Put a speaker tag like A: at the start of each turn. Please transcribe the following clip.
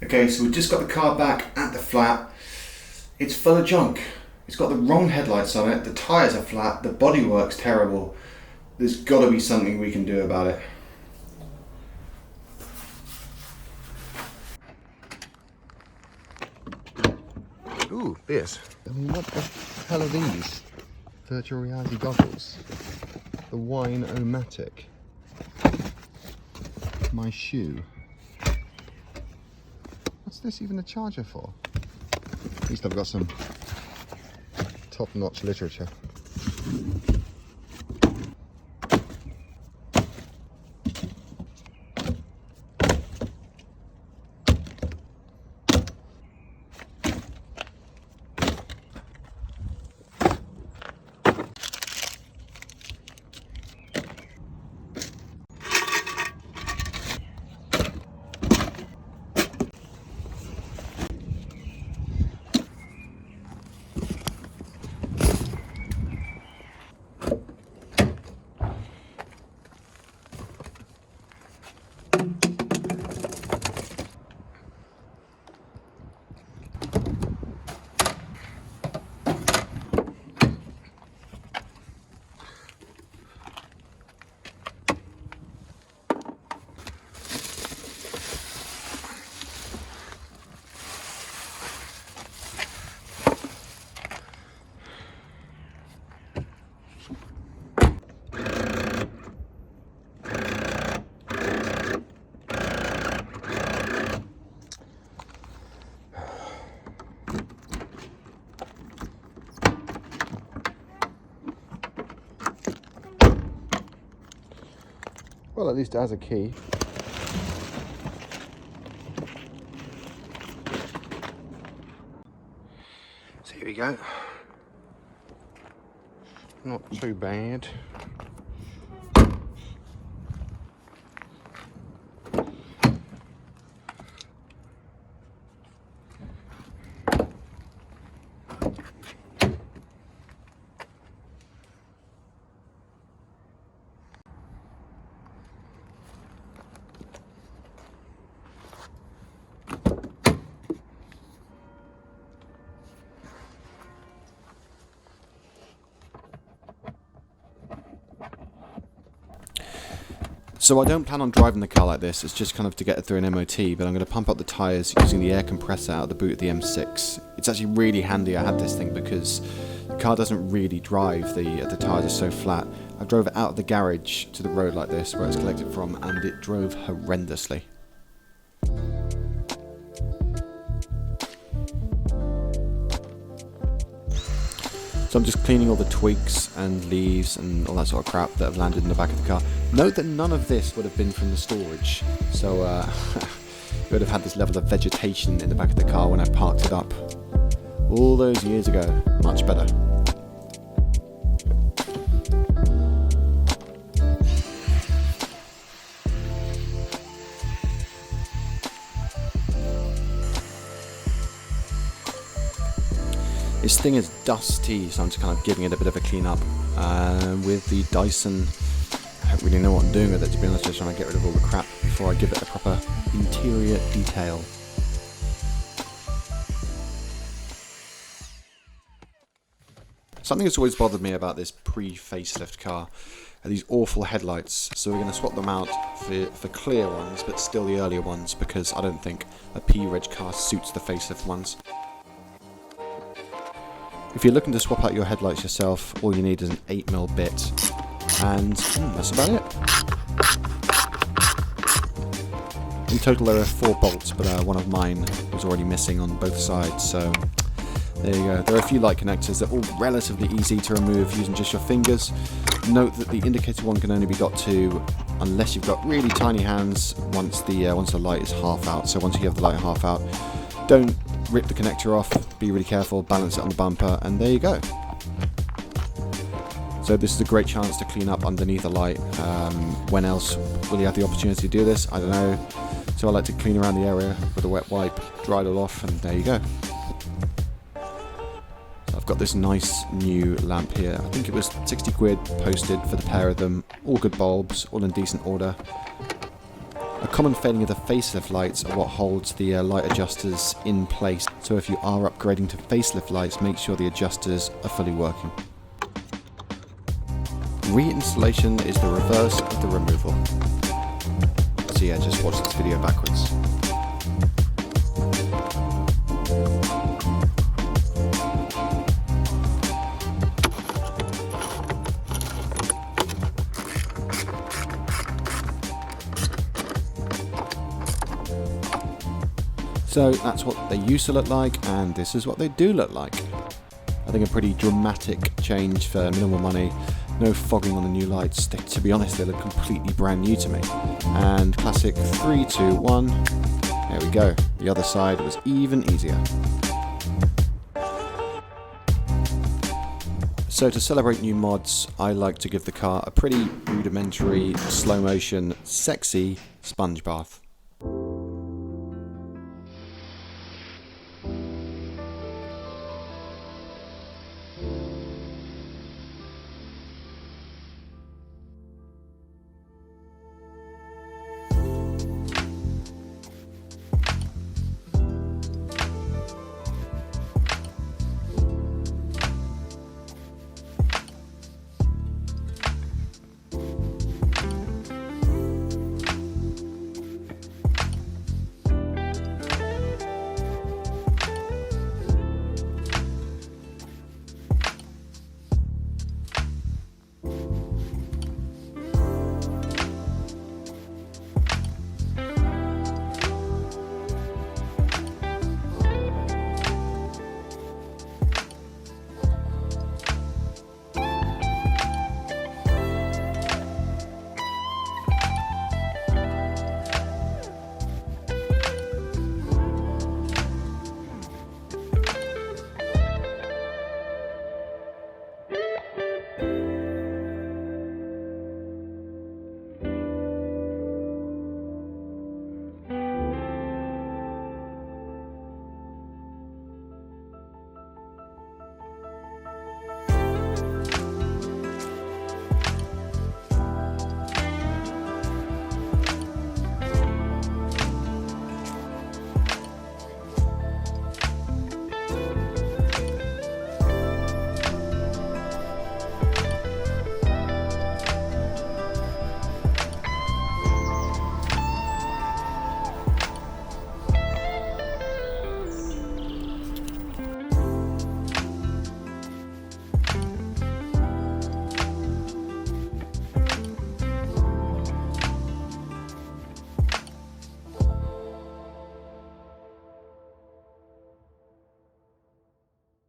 A: Okay, so we've just got the car back at the flat. It's full of junk. It's got the wrong headlights on it, the tyres are flat, the bodywork's terrible. There's got to be something we can do about it.
B: Ooh, this. I mean, what the hell are these? Virtual reality goggles. The Wine-O-Matic. My shoe. What's this even a charger for? At least I've got some top-notch literature. Well, at least it has a key. So here we go. Not too bad.
A: So I don't plan on driving the car like this, it's just kind of to get it through an MOT, but I'm going to pump up the tyres using the air compressor out of the boot of the M6. It's actually really handy I had this thing because the car doesn't really drive, the tyres are so flat. I drove it out of the garage to the road like this, where it's collected from, and it drove horrendously. So I'm just cleaning all the twigs and leaves and all that sort of crap that have landed in the back of the car. Note that none of this would have been from the storage, so it would have had this level of vegetation in the back of the car when I parked it up all those years ago. Much better. This thing is dusty, so I'm just kind of giving it a bit of a clean up with the Dyson. I don't really know what I'm doing with it, to be honest, just trying to get rid of all the crap before I give it a proper interior detail. Something that's always bothered me about this pre-facelift car are these awful headlights, so we're going to swap them out for clear ones, but still the earlier ones, because I don't think a P-Reg car suits the facelift ones. If you're looking to swap out your headlights yourself, all you need is an 8mm bit, and that's about it. In total there are 4 bolts, but one of mine was already missing on both sides, so there you go. There are a few light connectors that are all relatively easy to remove using just your fingers. Note that the indicator one can only be got to unless you've got really tiny hands once the light is half out, so once you have the light half out, don't rip the connector off, be really careful, balance it on the bumper, and there you go. So this is a great chance to clean up underneath the light. When else will you have the opportunity to do this? I don't know. So I like to clean around the area with a wet wipe, dry it all off, and there you go. So I've got this nice new lamp here. I think it was 60 quid posted for the pair of them. All good bulbs, all in decent order. A common failing of the facelift lights are what holds the light adjusters in place, so if you are upgrading to facelift lights, make sure the adjusters are fully working. Reinstallation is the reverse of the removal. So yeah, just watch this video backwards. So that's what they used to look like, and this is what they do look like. I think a pretty dramatic change for minimal money. No fogging on the new lights. To be honest, they look completely brand new to me. And classic 3, 2, 1. There we go. The other side was even easier. So to celebrate new mods, I like to give the car a pretty rudimentary, slow motion, sexy sponge bath.